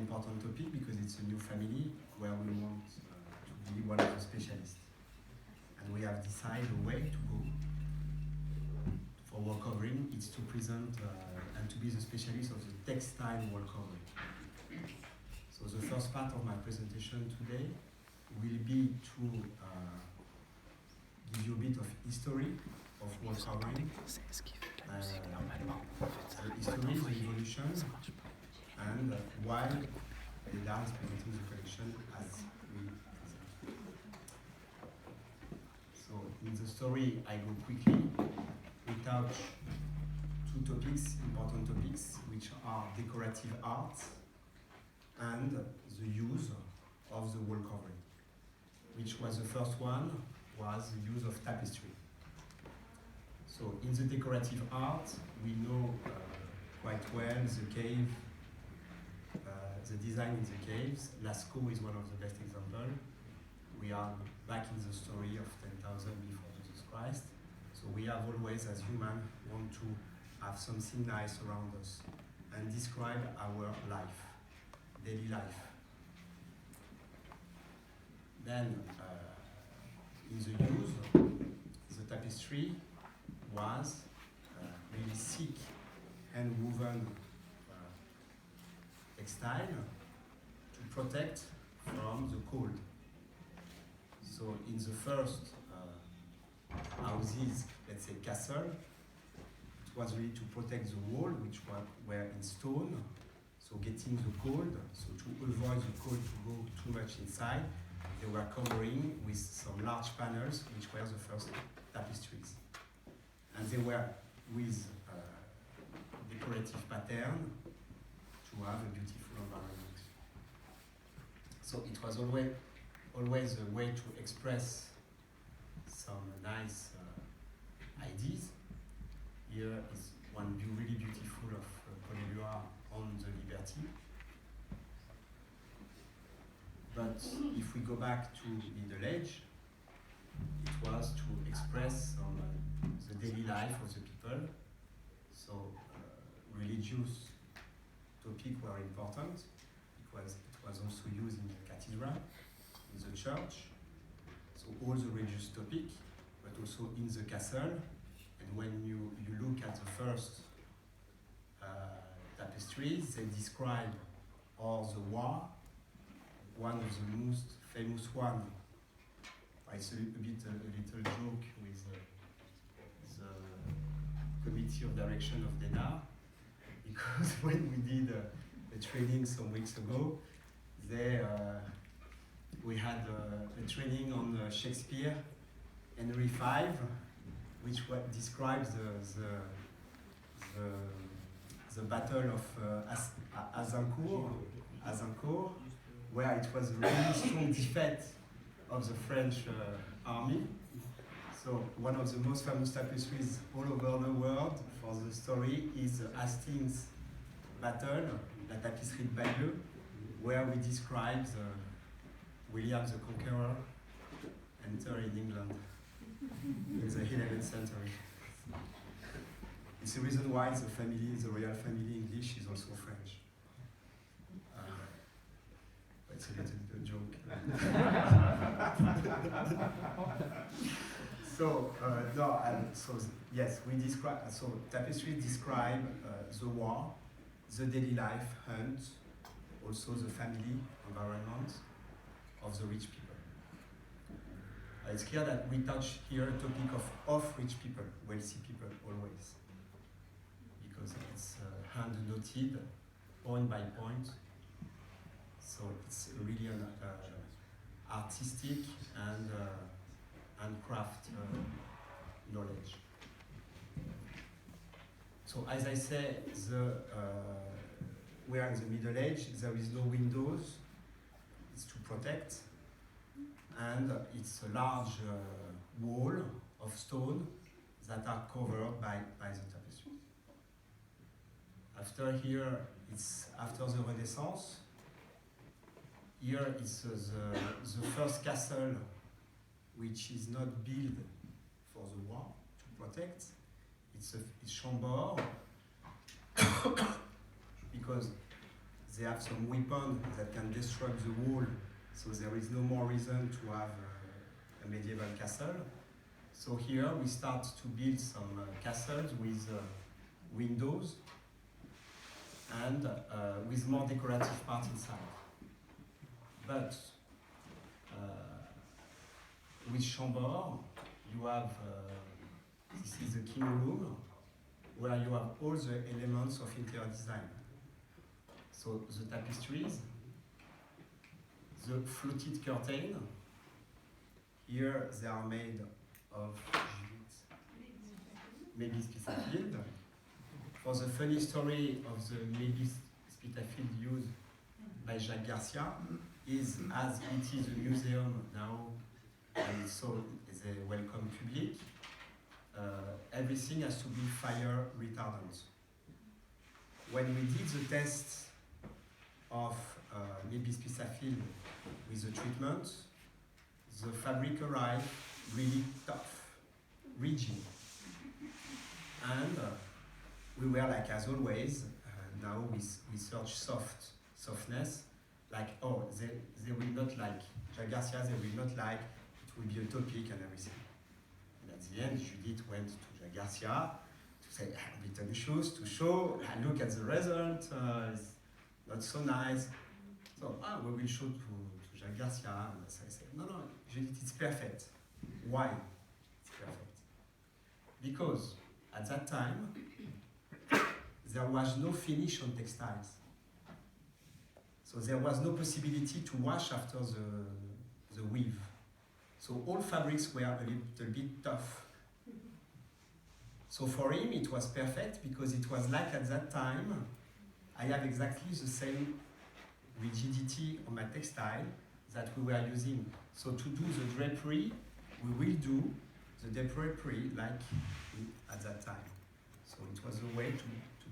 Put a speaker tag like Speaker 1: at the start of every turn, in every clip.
Speaker 1: important topic because it's a new family where we want to be one of the specialists. And we have decided a way to go for wallcovering is to present and to be the specialist of the textile wallcovering. So the first part of my presentation today will be to give you a bit of history of wallcovering, the history, the evolution, and why Eda is presenting the collection as we present. So in the story, I go quickly. We touch two topics, important topics, which are decorative art and the use of the wallcovering, which was the first one, was the use of tapestry. So in the decorative art, we know quite well the cave, the design in the caves. Lascaux is one of the best examples. We are back in the story of 10,000 before Jesus Christ. So we have always, as humans, want to have something nice around us and describe our life, daily life. Then, in the use, the tapestry was really thick and woven textile to protect from the cold. So in the first houses, let's say castle, it was really to protect the wall, which were in stone, so getting the cold, so to avoid the cold to go too much inside, they were covering with some large panels, which were the first tapestries. And they were with decorative pattern to have a beautiful environment. So it was always a way to express some nice ideas. Here is one really beautiful of Polylua on the Liberty. But if we go back to Middle Age, it was to express the daily life of the people. So religious topics were important because it was also used in the cathedral, in the church. So all the religious topics, but also in the castle. And when you look at the first tapestries, they describe all the war. One of the most famous one, it's a little joke with the committee of direction of DENA, because when we did a training some weeks ago, we had a training on Shakespeare, Henry V, which describes the battle of Azincourt, where it was a really strong defeat of the French army. So one of the most famous tapestries all over the world for the story is the Hastings battle, La Tapisserie de Bayeux, where we describe William the Conqueror enter in England in the 11th century. It's the reason why the royal family English is also French. It's a little bit of a joke. So yes, we describe. So tapestry describe the war, the daily life, hunt, also the family environment of the rich people. It's clear that we touch here a topic of rich people, wealthy people always, because it's hand noted, point by point. So it's really an artistic and craft knowledge. So as I say, we are in the Middle Age. There is no windows. It's to protect, and it's a large wall of stone that are covered by the tapestry. It's after the Renaissance. Here is the first castle, which is not built for the war, to protect. It's Chambord, because they have some weapon that can destroy the wall, so there is no more reason to have a medieval castle. So here we start to build some castles with windows and with more decorative part inside. But with Chambord, you have, this is the king room, where you have all the elements of interior design. So the tapestries, the fluted curtain, here they are made of maybe Spitalfield. For the funny story of the maybe Spitalfield used by Jacques Garcia is, as it is a museum now, and so they welcome public, everything has to be fire retardant. When we did the test of maybe Spitalfield with the treatment, the fabric arrived really tough, rigid. And we were like, as always, now we search softness, like, oh, they will not like, Jacques Garcia, they will not like, it will be a topic and everything. And at the end, Judith went to Jacques Garcia to say, beaten shoes, to show, look at the result, it's not so nice. So, we will show to Jacques Garcia, and I say, no, Judith, it's perfect. Why it's perfect? Because at that time, there was no finish on textiles. So there was no possibility to wash after the weave. So all fabrics were a little bit tough. So for him, it was perfect because it was like at that time, I have exactly the same rigidity on my textile that we were using. So to do the drapery, we will do the drapery like at that time. So it was a way to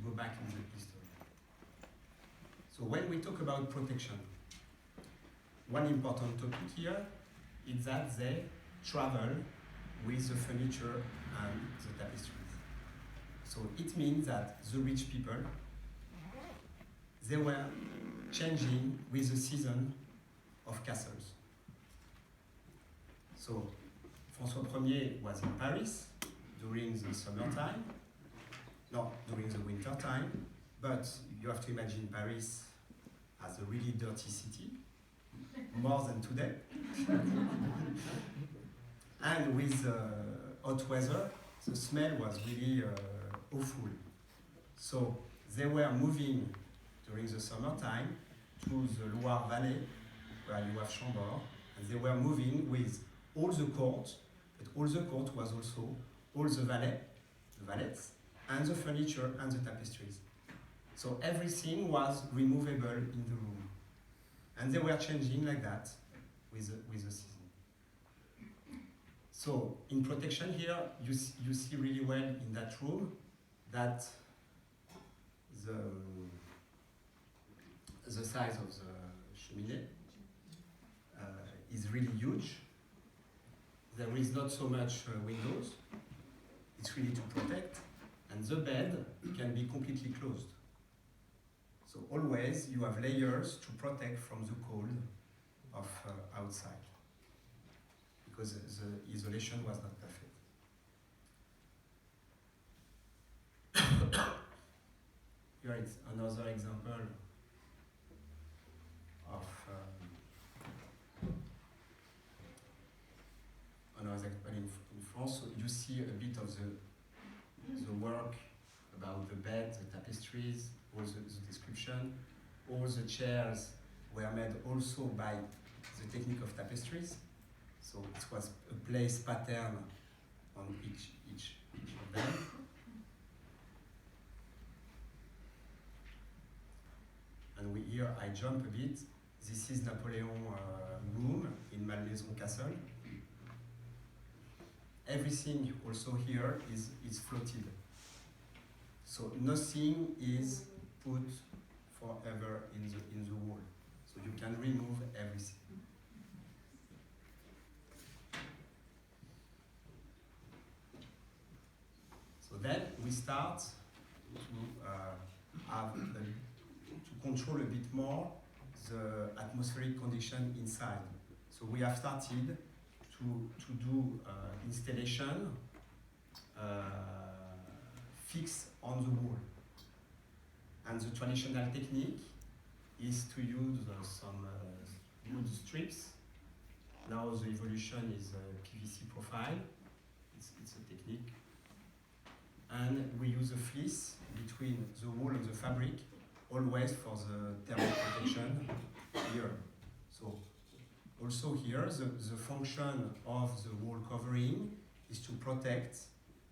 Speaker 1: go back in the history. So when we talk about protection, one important topic here is that they travel with the furniture and the tapestries. So it means that the rich people, they were changing with the season of castles. So François Ier was in Paris during the summertime, not during the winter time, but you have to imagine Paris as a really dirty city, more than today. And with hot weather, the smell was really awful. So they were moving during the summertime to the Loire Valley, where you have Chambord, and they were moving with all the court, but all the court was also all the valets, and the furniture and the tapestries. So everything was removable in the room. And they were changing like that with the season. So in protection here, you see really well in that room that the size of the cheminée is really huge. There is not so much windows. It's really to protect. And the bed can be completely closed. So always you have layers to protect from the cold of outside, because the isolation was not perfect. Here is another example of in France. So you see a bit of the work about the bed, the tapestries, all the description. All the chairs were made also by the technique of tapestries. So it was a place pattern on each of them. And here I jump a bit. This is Napoleon room in Malmaison Castle. Everything also here is floated. So nothing is put forever in the wall. So you can remove everything. So then we start to control a bit more the atmospheric condition inside. So we have started to do installation fixed on the wall. And the traditional technique is to use some wood strips. Now the evolution is PVC profile. It's a technique. And we use a fleece between the wall and the fabric, always for the thermal protection here. So also here, the function of the wall covering is to protect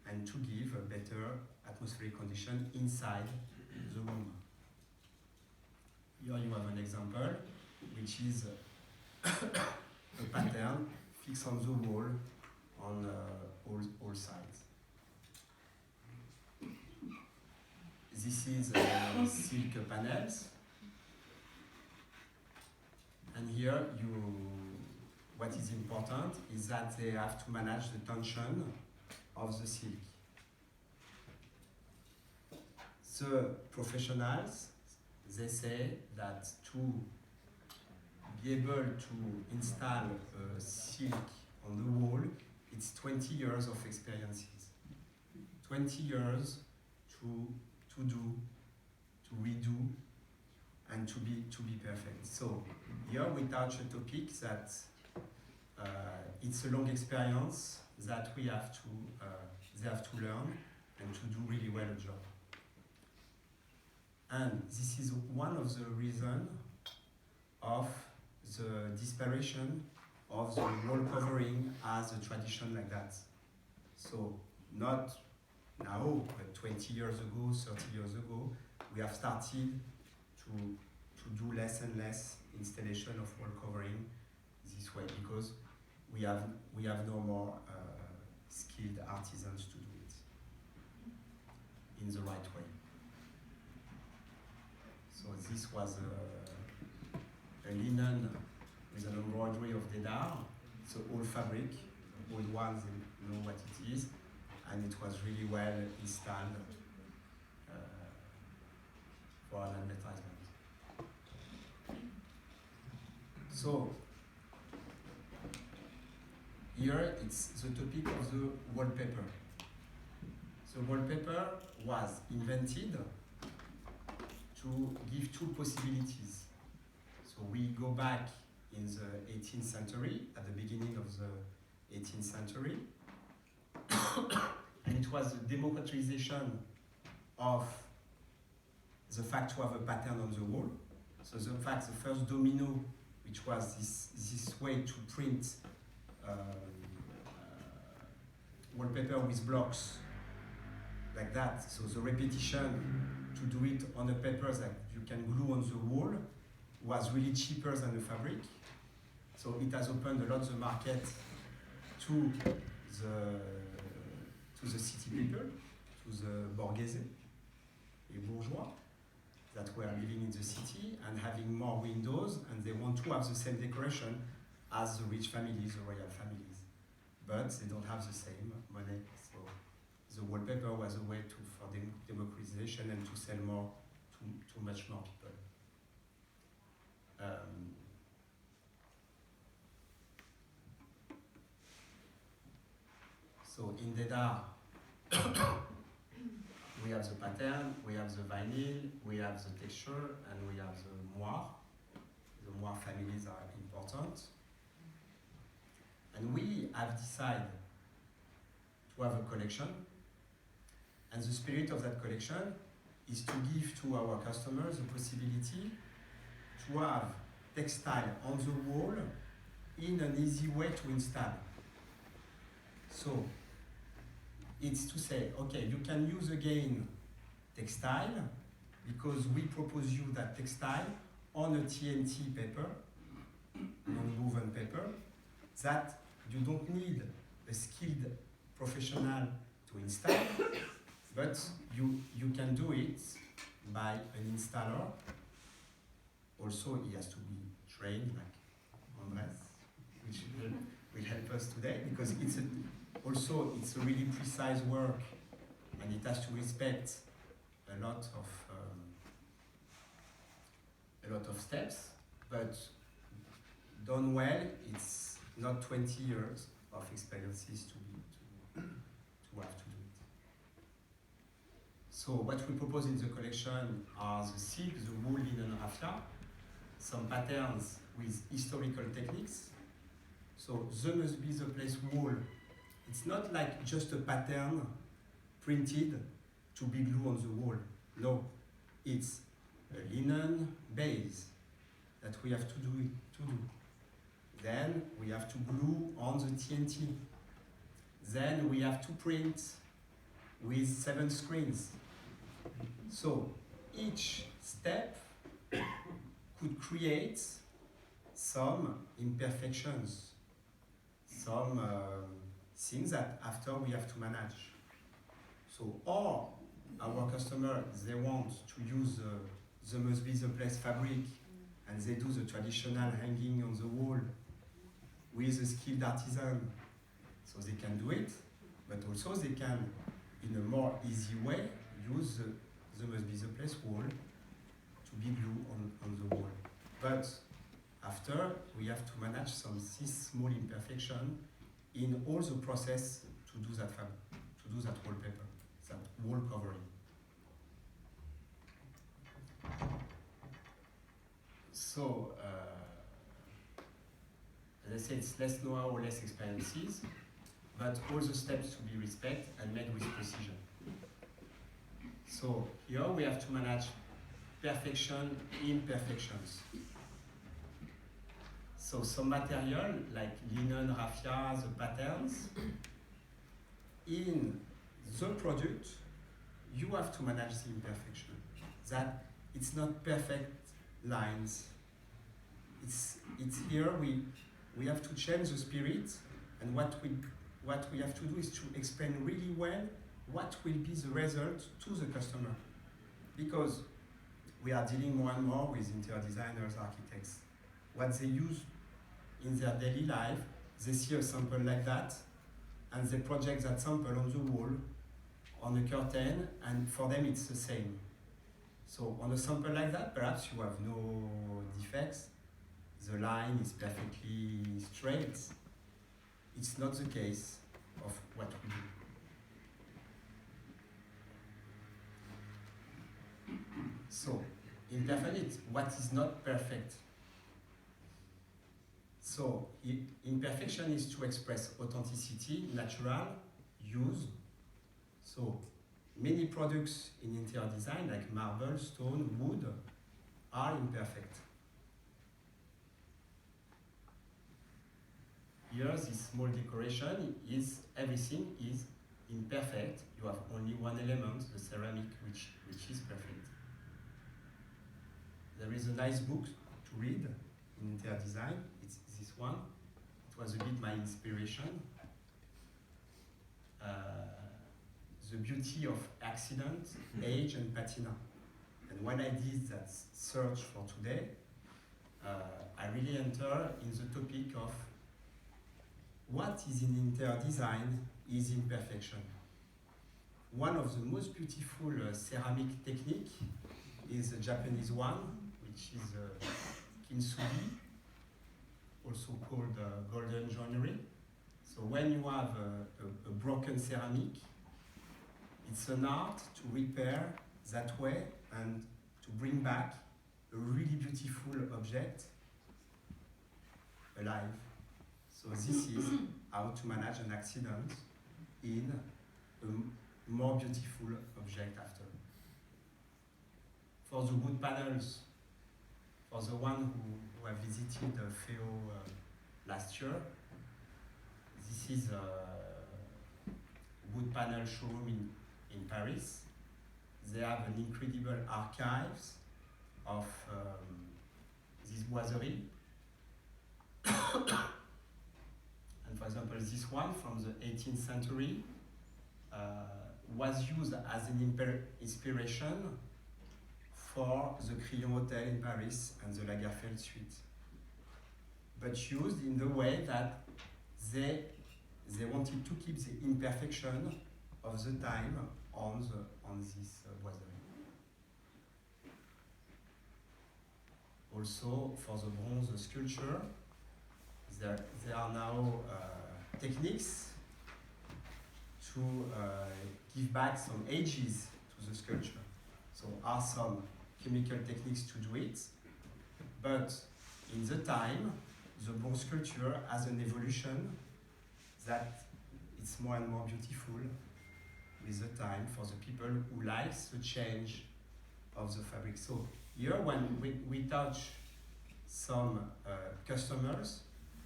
Speaker 1: and to give a better atmospheric condition inside the room. Here you have an example, which is a pattern fixed on the wall on all sides. This is silk panels, and here what is important is that they have to manage the tension of the silk. The professionals, they say that to be able to install a silk on the wall, it's 20 years of experiences. 20 years to do, to redo, and to be perfect. So here we touch a topic that it's a long experience that they have to learn and to do really well a job. And this is one of the reasons of the disappearance of the wall covering as a tradition like that. So not now, but 20 years ago, 30 years ago, we have started to do less and less installation of wall covering this way, because we have no more skilled artisans to do it in the right way. So this was a linen with an embroidery of Dédare, so all fabric, old ones know what it is, and it was really well installed for an advertisement. So here it's the topic of the wallpaper. So wallpaper was invented to give two possibilities. So we go back in the 18th century, at the beginning of the 18th century, and it was the democratization of the fact to have a pattern on the wall. So the fact, the first domino, which was this way to print wallpaper with blocks like that. So the repetition to do it on a paper that you can glue on the wall was really cheaper than the fabric. So it has opened a lot the market to the city people, to the borghese, les bourgeois, that were living in the city and having more windows, and they want to have the same decoration as the rich families, the royal families. But they don't have the same money. So the wallpaper was a way for democratization and to sell more to much more people. So in Dédare, we have the pattern, we have the vinyl, we have the texture, and we have the moire. The moire families are important. And we have decided to have a collection. And the spirit of that collection is to give to our customers the possibility to have textile on the wall in an easy way to install. So it's to say, okay, you can use again textile because we propose you that textile on a TNT paper, non-woven paper, that you don't need a skilled professional to install, but you can do it by an installer. Also, he has to be trained, like Andres, which will help us today, because it's a really precise work, and it has to respect a lot of of steps, but done well, it's not 20 years of experiences to have to do it. So what we propose in the collection are the silk, the wool, linen, raffia, some patterns with historical techniques. So the must be the place wool. It's not like just a pattern printed to be glued on the wall. No, it's a linen base that we have to do. Then we have to glue on the TNT. Then we have to print with 7 screens. So each step could create some imperfections, some things that after we have to manage. So or our customer, they want to use the must be the place fabric, and they do the traditional hanging on the wall with a skilled artisan, so they can do it, but also they can, in a more easy way, use the must be the place wall to be glued on the wall. But after, we have to manage this small imperfection in all the process to do that wallpaper, that wall covering. So, as I said, it's less know-how or less experiences, but all the steps to be respected and made with precision. So here we have to manage perfection, imperfections. So some material like linen, raffia, the patterns, in the product, you have to manage the imperfection. That it's not perfect lines. It's here we have to change the spirit, and what we have to do is to explain really well what will be the result to the customer. Because we are dealing more and more with interior designers, architects. What they use in their daily life, they see a sample like that, and they project that sample on the wall, on a curtain, and for them it's the same. So on a sample like that, perhaps you have no defects, the line is perfectly straight. It's not the case of what we do. So, imperfect, what is not perfect? So, imperfection is to express authenticity, natural, use. So, many products in interior design, like marble, stone, wood, are imperfect. Here, this small decoration is, everything is imperfect. You have only one element, the ceramic, which is perfect. There is a nice book to read in interior design. It's this one. It was a bit my inspiration. The Beauty of Accident, Age and Patina. And when I did that search for today, I really enter in the topic of what is in interior design is imperfection. One of the most beautiful ceramic technique is a Japanese one, which is kintsugi, also called golden joinery. So when you have a broken ceramic, it's an art to repair that way and to bring back a really beautiful object alive. So this is how to manage an accident in a more beautiful object after. For the wood panels, for the one who have visited FEO last year, this is a wood panel showroom in Paris. They have an incredible archives of this boiserie. And for example, this one from the 18th century was used as an inspiration for the Crillon Hotel in Paris and the Lagerfeld suite. But used in the way that they wanted to keep the imperfection of the time on this boiserie. also for the bronze sculpture, there are now techniques to give back some ages to the sculpture. So are some chemical techniques to do it, but in the time, the bronze sculpture has an evolution that it's more and more beautiful with the time for the people who likes the change of the fabric. So here when we touch some customers,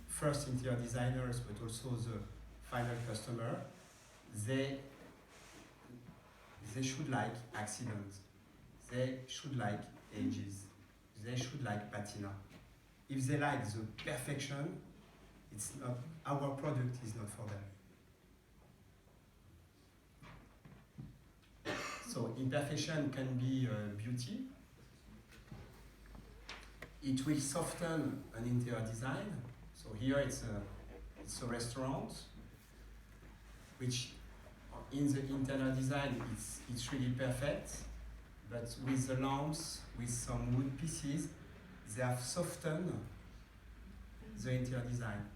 Speaker 1: first interior designers, but also the final customer, they should like accident, they should like ages, they should like patina. If they like the perfection, it's not, our product is not for them. So imperfection can be beauty. It will soften an interior design. So here it's a restaurant, which in the interior design it's really perfect, but with the lamps, with some wood pieces, they have softened the interior design.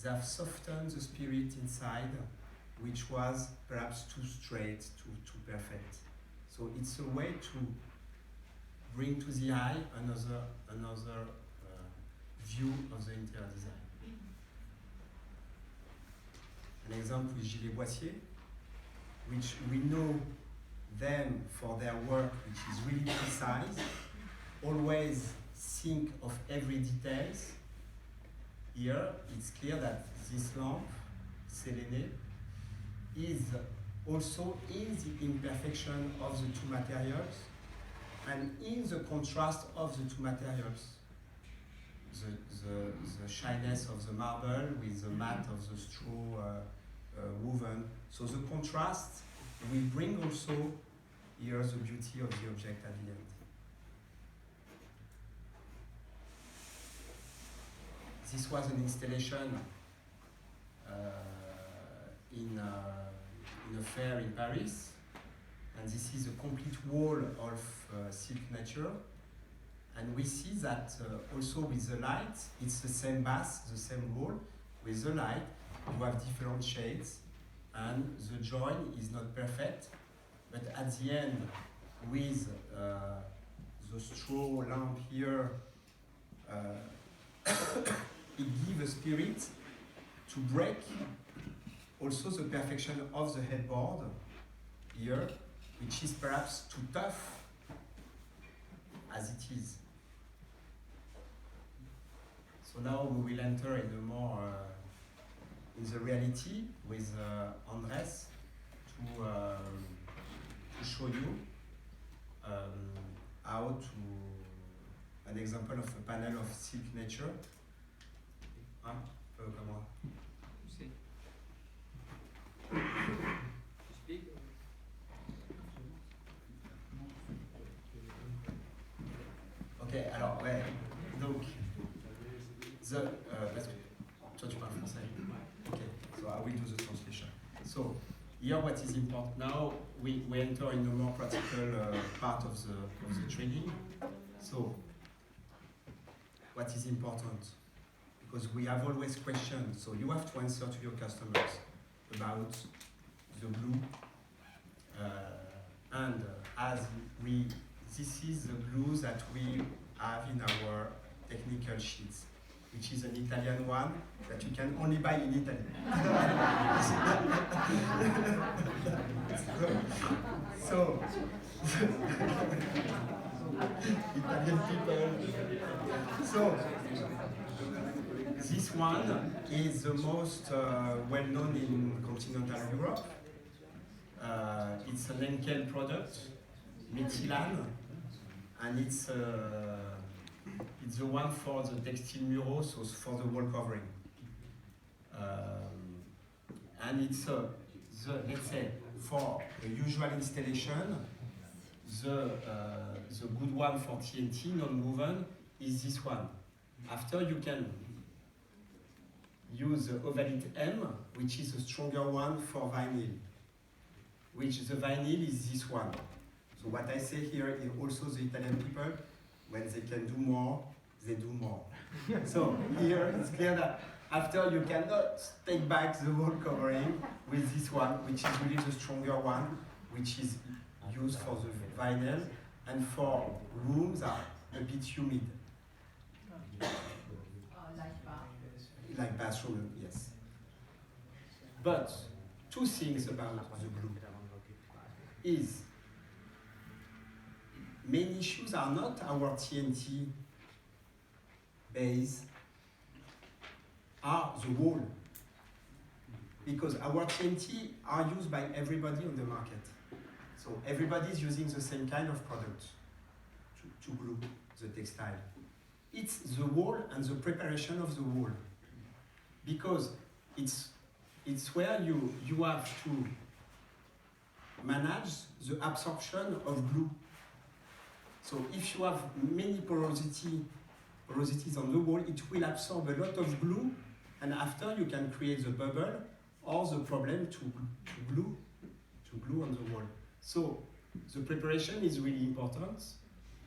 Speaker 1: They have softened the spirit inside, which was perhaps too straight, too perfect. So it's a way to bring to the eye another view of the interior design. An example is Gilles Boissier, which we know them for their work, which is really precise, always think of every details. Here, it's clear that this lamp, Séléné, is also in the imperfection of the two materials and in the contrast of the two materials. The shyness of the marble with the matte of the straw woven. So the contrast will bring also here the beauty of the object at the end. This was an installation in a fair in Paris, and this is a complete wall of silk nature. And we see that also with the light, it's the same base, the same wall. With the light, you have different shades, and the join is not perfect. But at the end, with the straw lamp here, it gives a spirit to break also the perfection of the headboard here, which is perhaps too tough as it is. So now we will enter in a more in the reality with Andres to show you how to an example of a panel of silk nature. Comment? Ok, alors, ouais, donc, parce que toi tu parles français. Okay, so I will do the translation. So, here what is important now, we enter in a more practical part of the training. So, what is important? Because we have always questions, so you have to answer to your customers about the glue. And as this is the glue that we have in our technical sheets, which is an Italian one that you can only buy in Italy. so Italian people. So this one is the most well-known in continental Europe. It's an Henkel product, Methylan, and it's the one for the textile murals, so for the wall covering. And it's let's say for the usual installation, the good one for TNT, non-woven, is this one. After you can use the Ovalite M, which is a stronger one for vinyl, which the vinyl is this one. So what I say here is also the Italian people, when they can do more, they do more. So here it's clear that after you cannot take back the wall covering with this one, which is really the stronger one, which is used for the vinyl and for rooms that are a bit humid. Like bathroom, yes. But two things about the glue is many shoes are not our TNT base, are the wall. Because our TNT are used by everybody on the market. So everybody is using the same kind of product to glue the textile. It's the wall and the preparation of the wall. Because it's where you have to manage the absorption of glue. So if you have many porosities on the wall, it will absorb a lot of glue, and after you can create the bubble or the problem to glue on the wall. So the preparation is really important,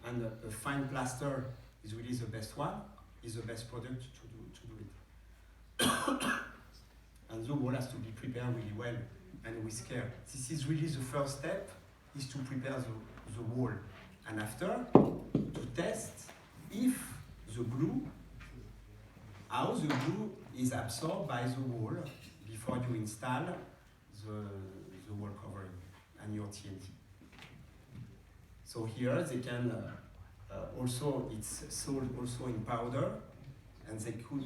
Speaker 1: and a fine plaster is really the best one, is the best product to do it. And the wall has to be prepared really well and with care. This is really the first step, is to prepare the wall. And after, to test if the glue, how the glue is absorbed by the wall before you install the wall covering and your TNT. So here they can also, it's sold also in powder, and they could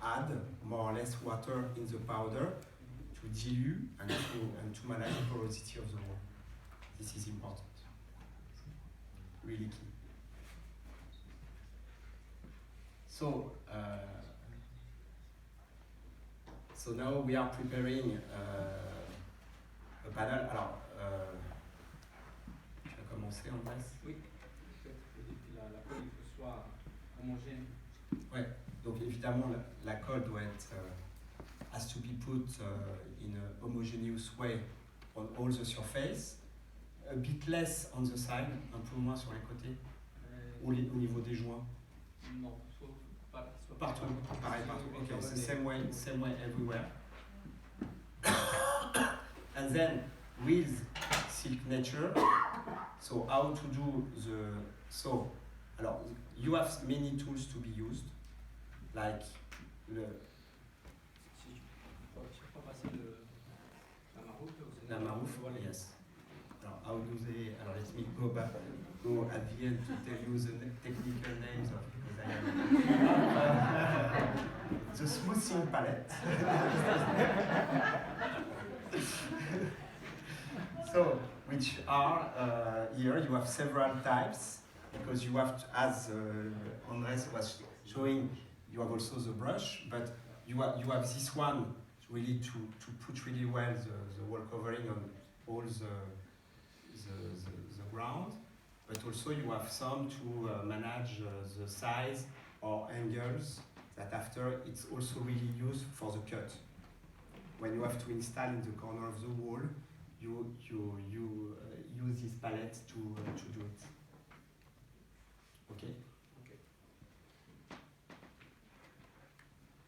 Speaker 1: add more or less water in the powder to dilute and to manage the porosity of the wall. This is important, really key. So now we are preparing a panel. Alors, tu vas commencer, Andrés?
Speaker 2: Oui, la colle, il faut soit homogène.
Speaker 1: Ouais, donc évidemment la colle doit être has to be put in a homogeneous way on all the surface, a bit less on the side, un peu moins sur les côtés, au niveau des joints.
Speaker 2: Non, soit
Speaker 1: partout, pareil partout. Okay, it's the same way everywhere. And then with Silk Nature, so how to do alors you have many tools to be used, like la marouf, yes. How do they? Let me go at the end to tell you the technical names of, because I am the smoothing palette. So, which are here you have several types, because you have to, as Andrés was showing, you have also the brush, but you have this one really to put really well the wall covering on all the ground, but also you have some to manage the size or angles that after it's also really used for the cut. When you have to install in the corner of the wall, you use this palette to do it. Okay?
Speaker 3: Okay.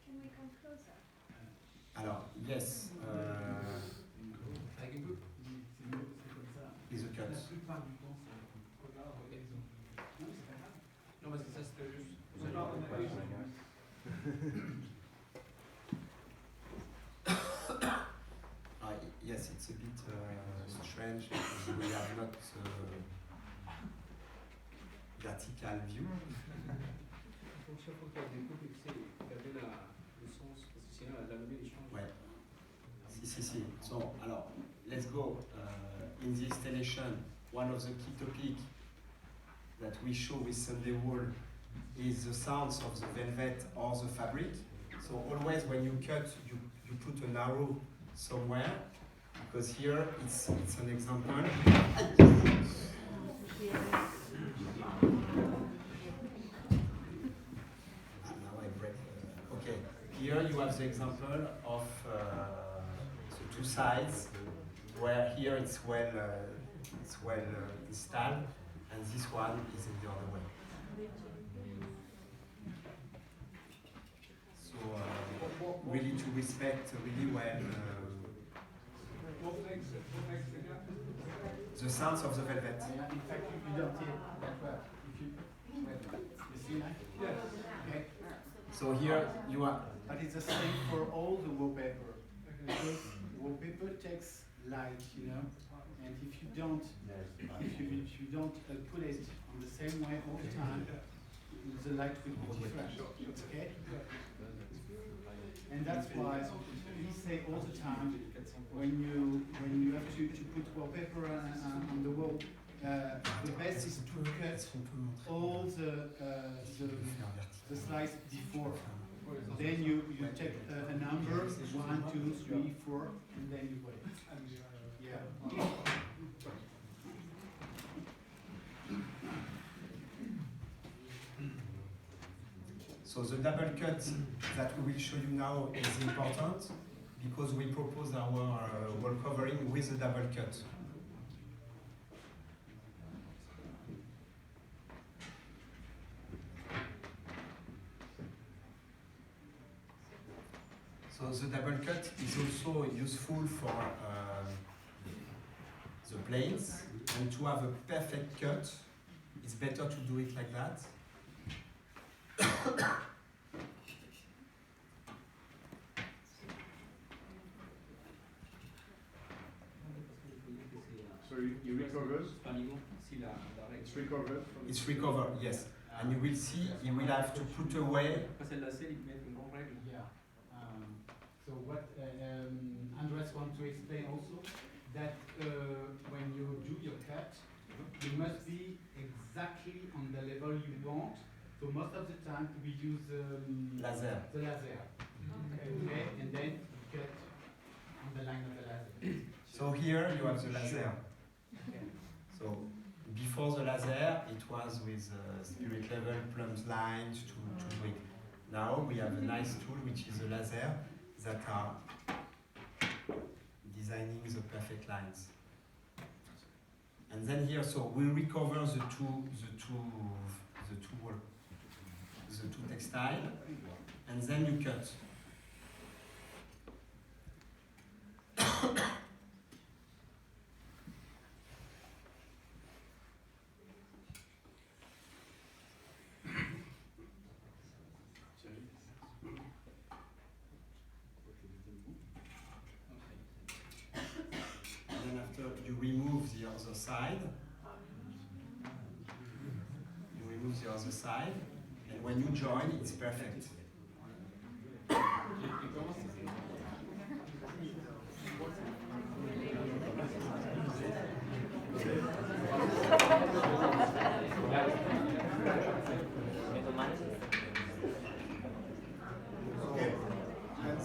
Speaker 3: Can we come closer?
Speaker 1: Alors, yes. Is a cut.
Speaker 2: Non, parce que ça c'était juste.
Speaker 1: Yes, it's a bit strange because we have not vertical view.
Speaker 2: Donc chaque fois qu'il y a des coupes, regardez le sens, parce que sinon la lumière change.
Speaker 1: Ouais. Si. So, alors, let's go. In the installation, one of the key topics that we show with Sunday Wall is the sounds of the velvet or the fabric. So always when you cut, you put an arrow somewhere, because here it's an example. Now I break. Okay, here you have the example of the two sides, where here it's well installed, and this one is in the other way. respect really well the sounds of the velvet.
Speaker 4: In fact, you don't hear that well. If you, you see now?
Speaker 2: Yes.
Speaker 4: Okay.
Speaker 1: So here you are.
Speaker 4: But it's the same for all the wallpaper. Because wallpaper takes light, you know, and if you don't put it on the same way all the time, the light will be different. Okay. And that's why we say all the time when you have to put wallpaper on the wall, the best is to cut all the slides before. Then you take a number 1, 2, 3, 4, and then you put it. Yeah.
Speaker 1: So the double cut that we will show you now is important because we propose our wall covering with a double cut. So the double cut is also useful for the planes, and to have a perfect cut, it's better to do it like that.
Speaker 5: So you recovered? It's recovered?
Speaker 1: It's recovered, yes. And you will see, you will have to put away.
Speaker 4: Yeah. So what Andres wants to explain also, that when you do your cut, you must be exactly on the level you want. So most of the time we use
Speaker 1: Laser.
Speaker 4: the laser. Okay, and then you cut on the line of the laser.
Speaker 1: So here you have the laser.
Speaker 4: Okay.
Speaker 1: So before the laser, it was with spirit level plumb lines to do it. Now we have a nice tool which is a laser that are designing the perfect lines. And then here, so we recover the two textile, and then you cut. And then after you remove the other side, and when you join, it's perfect.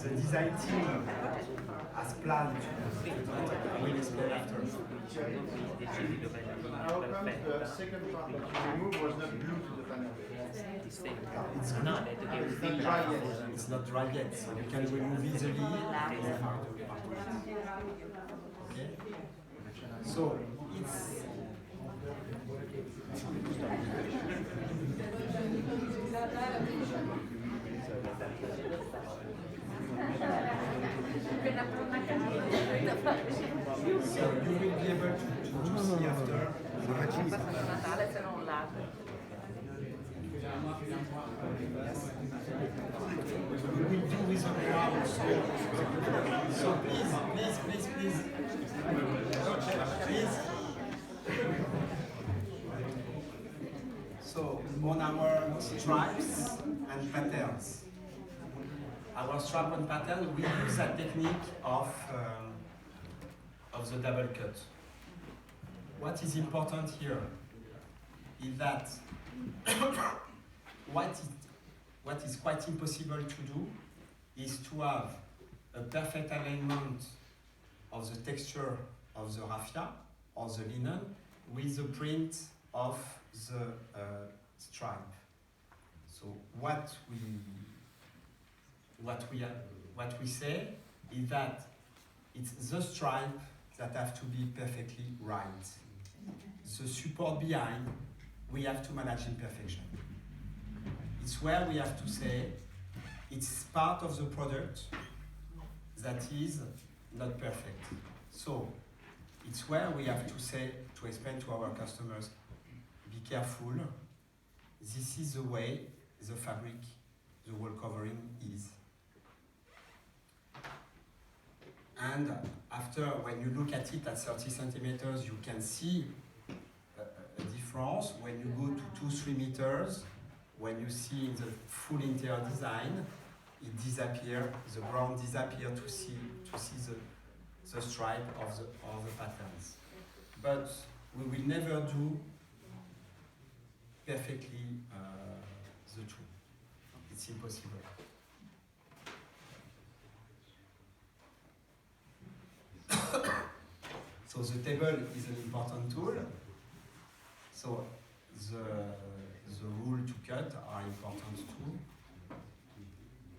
Speaker 1: The design team has planned I will explain after.
Speaker 5: How come the second part that you removed was not glued to the panel?
Speaker 1: It's not dry yet. It's not dry yet, so you can remove easily. Okay? So it's so you will be able to see after.
Speaker 6: Natale se non lato.
Speaker 1: We will do with a crowd. So please. So on our stripes and patterns. Our strap and pattern, we use a technique of the double cut. What is important here is that what is quite impossible to do is to have a perfect alignment of the texture of the raffia or the linen with the print of the stripe. So what we say is that it's the stripe that have to be perfectly right. The support behind, we have to manage imperfection. It's where we have to say it's part of the product, that is not perfect. So it's where we have to say, to explain to our customers, be careful, this is the way the fabric, the wall covering is. And after, when you look at it at 30 centimeters, you can see a difference. When you go to 2-3 meters, when you see the full interior design, it disappears, the ground disappears to see the stripe of the patterns. But we will never do perfectly the two. It's impossible. So the table is an important tool. So the rule to cut are important too.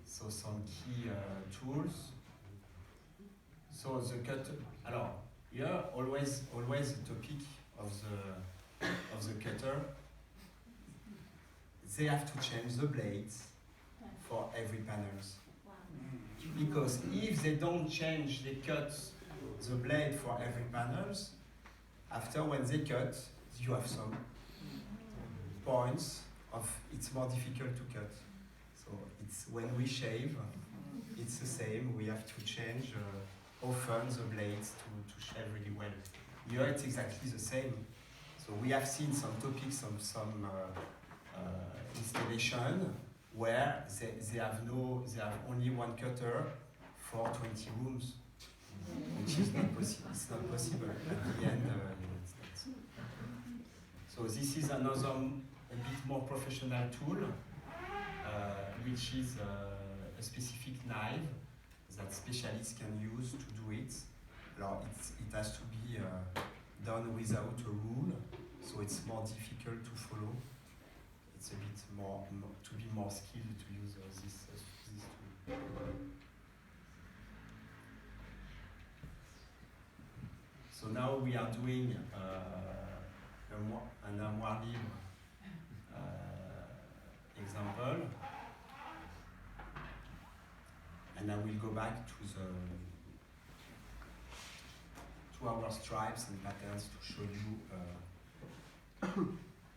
Speaker 1: So some key tools. So the cut. Alors, here always the topic of the cutter. They have to change the blades for every panels. Because if they don't change, they cut the blade for every panels. After when they cut, you have some points of it's more difficult to cut. So it's when we shave, it's the same. We have to change often the blades to shave really well. Here it's exactly the same. So we have seen some topics, some installation where they have only one cutter for 20 rooms, which is not possible. It's not possible at the end. It's not. So this is another a bit more professional tool, which is a specific knife that specialists can use to do it. Now it has to be done without a rule, so it's more difficult to follow. It's a bit more to be more skilled to use this tool. So now we are doing an armoire libre example, and I will go back to our stripes and patterns to show you.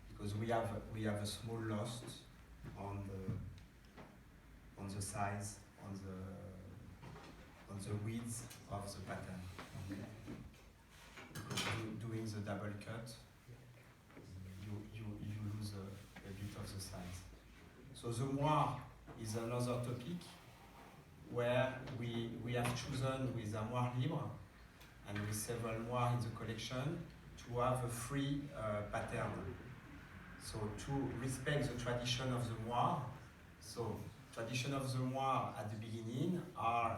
Speaker 1: Because we have a small loss on the size, on the width of the pattern. Okay. Because doing the double cut, you lose a bit of the size. So the moire is another topic where we have chosen with Armoire Libre and with several moires in the collection to have a free pattern. So to respect the tradition of the moire, so tradition of the moire at the beginning are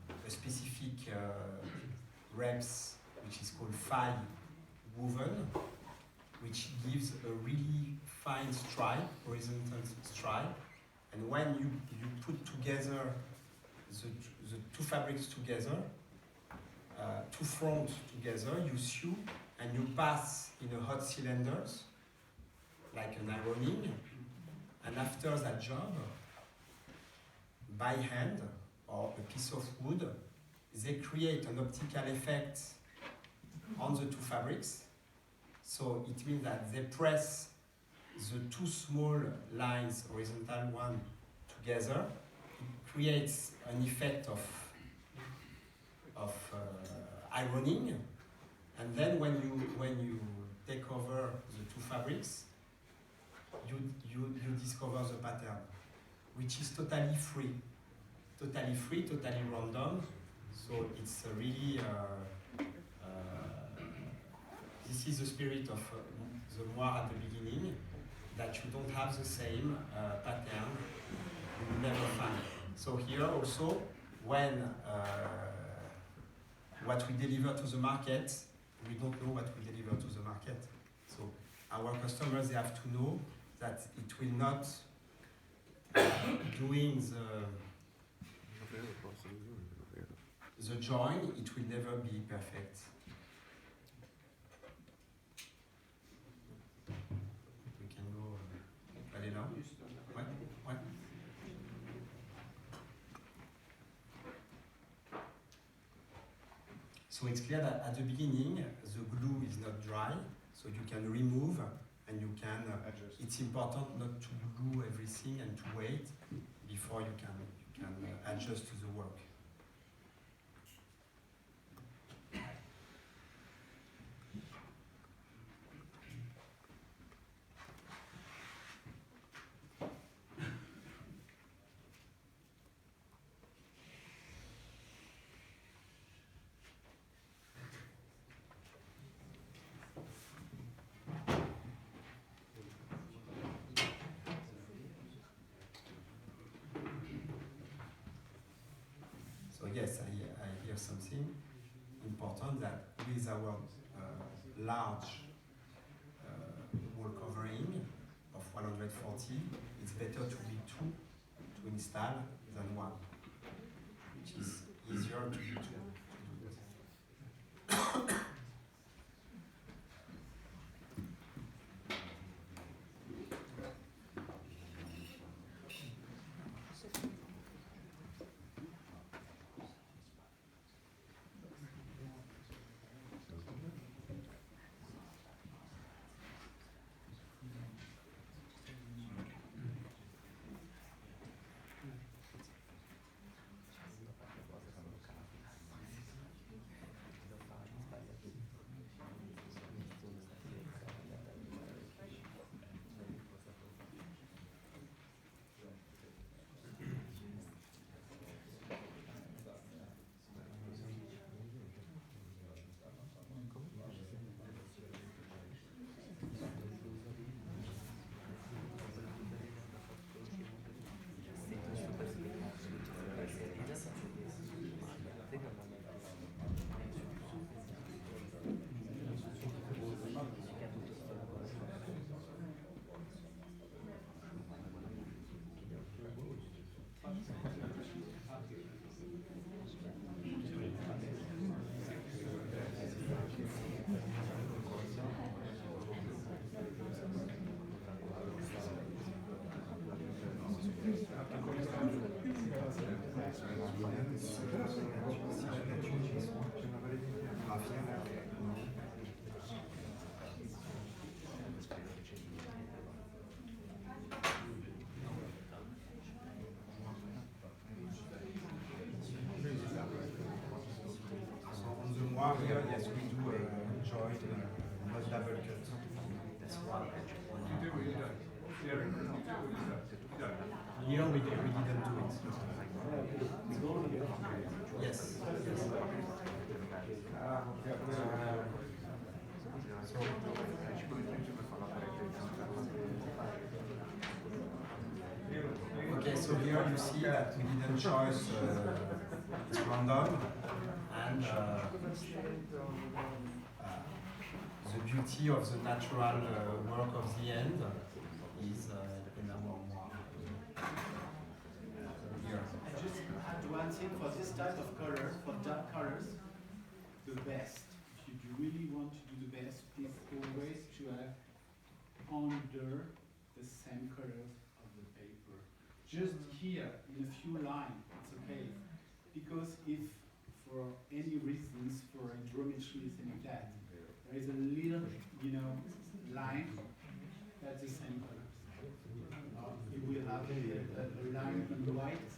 Speaker 1: a specific reps, which is called file woven, which gives a really fine stripe, horizontal stripe, and when you put together the two fabrics together, two fronts together, you sew and you pass in a hot cylinders, like an ironing, and after that job, by hand or a piece of wood, they create an optical effect on the two fabrics. So it means that they press the two small lines, horizontal one, together. It creates an effect of ironing, and then when you take over the two fabrics, you discover the pattern, which is totally free, totally random. So it's really this is the spirit of the moire at the beginning, that you don't have the same pattern, you will never find. So here also, when what we deliver to the market, we don't know what we deliver to the market. So our customers, they have to know that it will not doing the join, it will never be perfect. We can go, allez là. Ouais, ouais. So it's clear that at the beginning, the glue is not dry, so you can remove and you can
Speaker 5: Adjust.
Speaker 1: it's important not to glue everything and to wait before you can adjust to the work. So yes, I hear something important that with our large wall covering of 140, it's better to be two to install than one, which is easier to be two to do it. Here, yes, we do joint, not double cut. That's one. Here we didn't do it. Yes. Okay, so here you see that we didn't choose it's random, and the beauty of the natural work of the end is in our here.
Speaker 7: I just add one thing for this type of color, for dark colors, the best. If you really want to do the best, is always to have under the same colors of the paper. Just here, in a few lines, it's okay. Because if for any reasons, for geometry, something like that, there is a little, line that's the same color. You will have a line in white.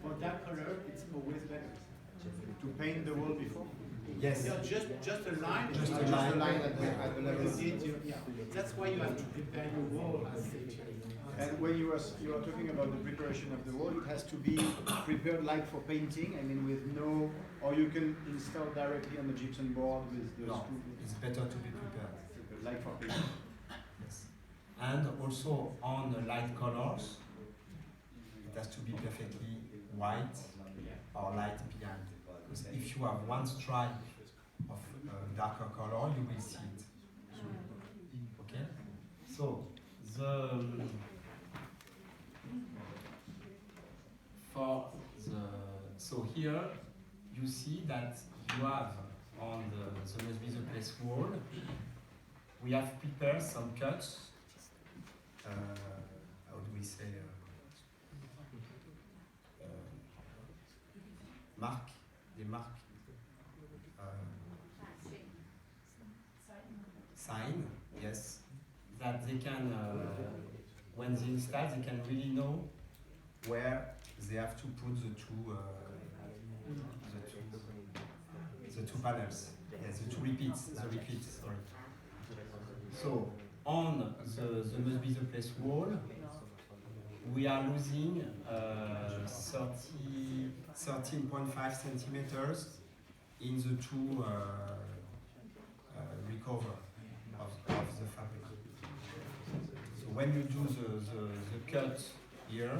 Speaker 7: For that color, it's always better.
Speaker 5: To paint the wall before?
Speaker 1: Yes.
Speaker 7: No, just a line.
Speaker 1: Just a
Speaker 5: Just
Speaker 1: line.
Speaker 5: the line at the level.
Speaker 7: Yeah. That's why you have to prepare your wall as such.
Speaker 5: And when you are talking about the preparation of the wall, it has to be prepared like for painting, I mean with no, or you can install directly on the gypsum board with the
Speaker 1: No,
Speaker 5: screw.
Speaker 1: it's better to be prepared.
Speaker 5: Like for painting.
Speaker 1: Yes. And also on the light colors, it has to be perfectly white or light behind. Because if you have one stripe of darker color, you will see it. Okay? So, so here you see that you have on the must be the place wall, we have prepared some cuts. How do we say? Marques mark sign, yes, that they can, when they install, they can really know where they have to put the two panels, yes, the two repeats, sorry. So on the must be the place wall, we are losing 13.5 centimeters in the two recover of the fabric. So when you do the cut here,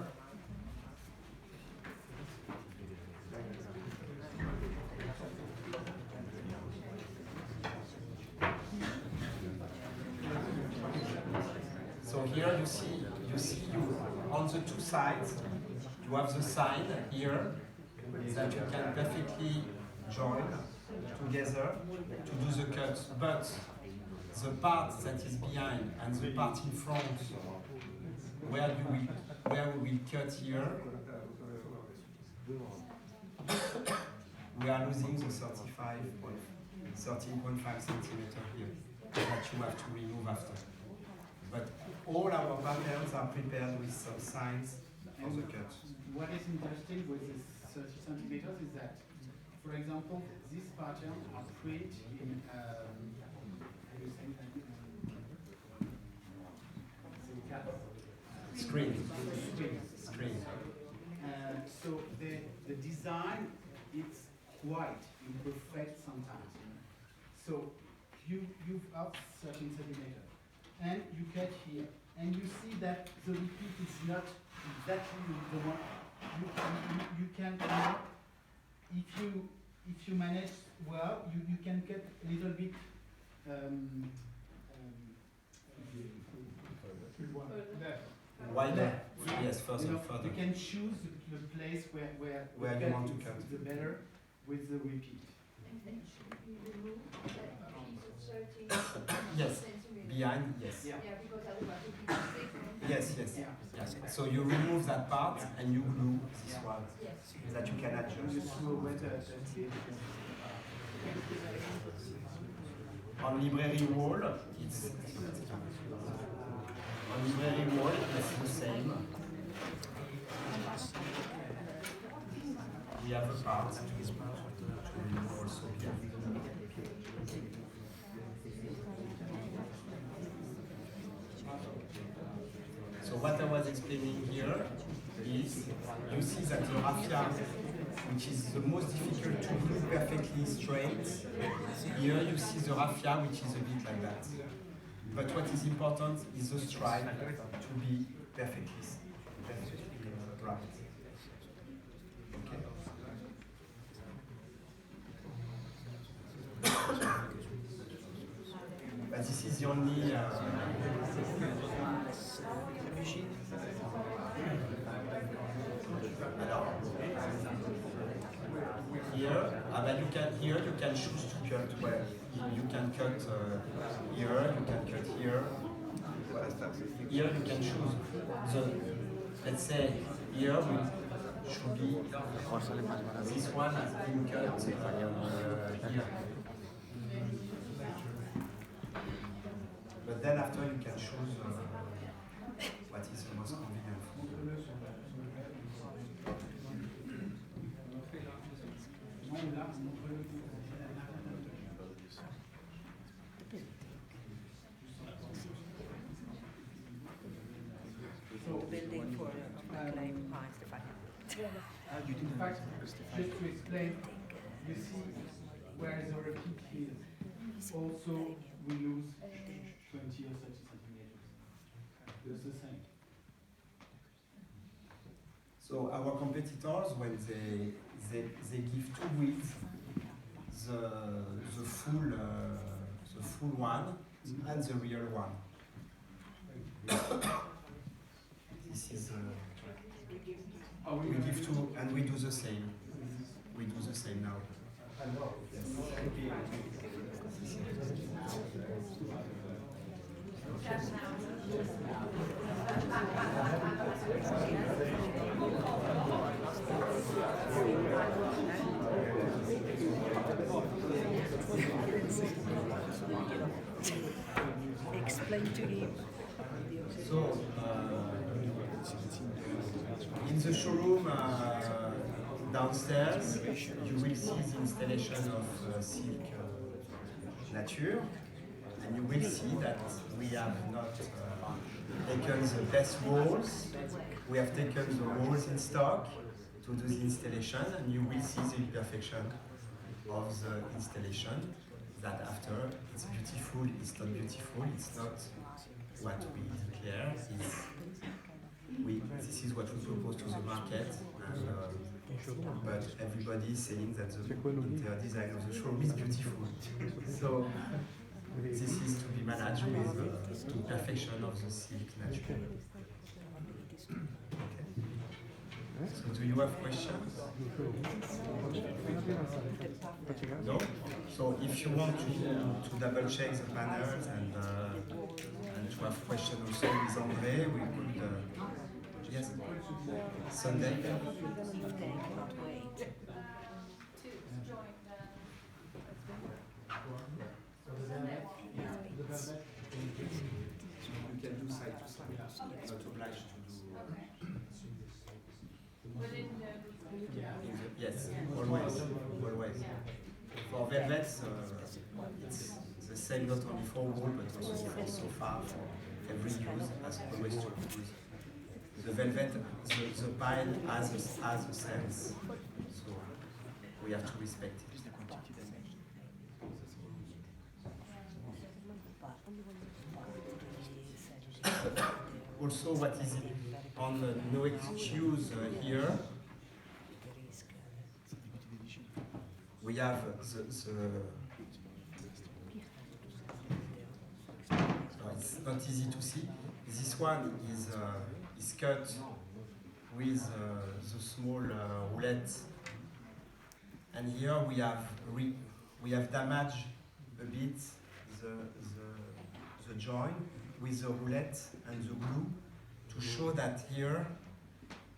Speaker 1: so here you see on the two sides you have the sign here that you can perfectly join together to do the cut, but the part that is behind and the part in front where we will cut here, we are losing the 13.5 centimeter here that you have to remove after. But all our patterns are prepared with some signs for the cut.
Speaker 7: What is interesting with this 30 centimeters is that, for example, these patterns are print in
Speaker 1: Screen.
Speaker 7: So the design is quite imperfect sometimes. So you've up 13 centimeters, and you cut here, and you see that the repeat is not exactly the one. You can if you manage well, you can cut a little bit.
Speaker 1: Wider, yes, further.
Speaker 7: You can choose the place where
Speaker 1: you want to cut.
Speaker 7: The better with the repeat.
Speaker 3: And then should we remove that piece of 13
Speaker 1: Yes,
Speaker 3: centimeters?
Speaker 1: behind, yes.
Speaker 7: Yeah.
Speaker 3: Yeah, because otherwise it would be thick.
Speaker 1: Yes.
Speaker 7: Yeah.
Speaker 1: Yes. So you remove that part and you glue this one
Speaker 3: Yes.
Speaker 1: that you can adjust. On library wall, it's the same. We have a part to remove also here. So what I was explaining here is, you see that the raffia, which is the most difficult to glue perfectly straight, here you see the raffia, which is a bit like that. But what is important is the stripe to be perfectly right. Okay. But this is the only here you can choose to cut where you can cut here, you can cut here. Here you can choose let's say here we should be this one has been cut here. But then after you can choose what is the most convenient for you.
Speaker 6: Building for claim price, if I
Speaker 7: In fact, just to explain, you see where the repeat is. Also, we lose 20 or 30 centimeters. It's the same.
Speaker 1: So our competitors, when they give two widths, the full one and the real one. This is we give two and we do the same. We do the same now. Yes.
Speaker 6: Explain to him.
Speaker 1: So, in the showroom downstairs, you will see the installation of silk nature, and you will see that we have not taken the best walls. We have taken the walls in stock to do the installation, and you will see the imperfection of the installation. That after it's beautiful, it's not beautiful, it's not what we declare. This is what we propose to the market, and, but everybody is saying that the interior design of the showroom is beautiful. So this is to be managed with the perfection of the silk nature. Okay. So do you have questions? No? So if you want to double check the panels and to have questions also with André, we could, yes? Sunday? You can do side to side, not obliged to do. Yes, always. For velvets, it's the same not only for wool but also for sofa, for every use, as always to use. The velvet, the pile has a sense, so we have to respect it. Also, what is on the no excuse here, we have it's not easy to see. This one is cut with the small roulette, and here we have damaged a bit the joint with the roulette and the glue to show that here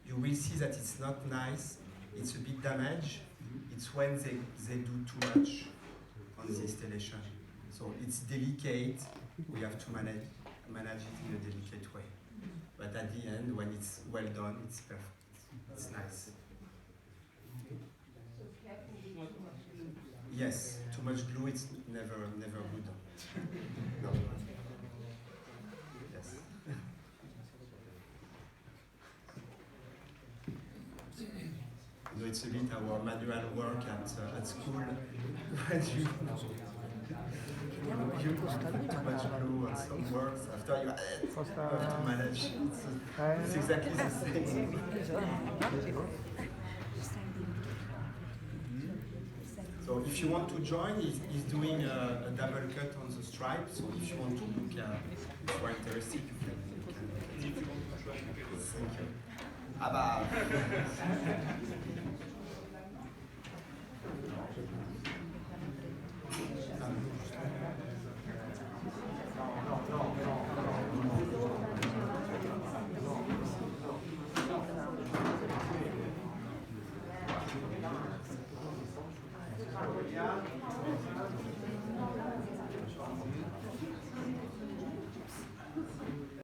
Speaker 1: you will see that it's not nice, it's a bit damaged. It's when they do too much on the installation. So it's delicate, we have to manage it in a delicate way. But at the end, when it's well done, it's perfect, it's nice. Yes, too much glue, it's never good. No. Yes. You know, it's a bit our manual work at school. You put too much glue on some words, after you have to manage. It's exactly the same. So if you want to join, he's doing a double cut on the stripe. So if you want to look quite interesting, you can. Thank you. Ah bah.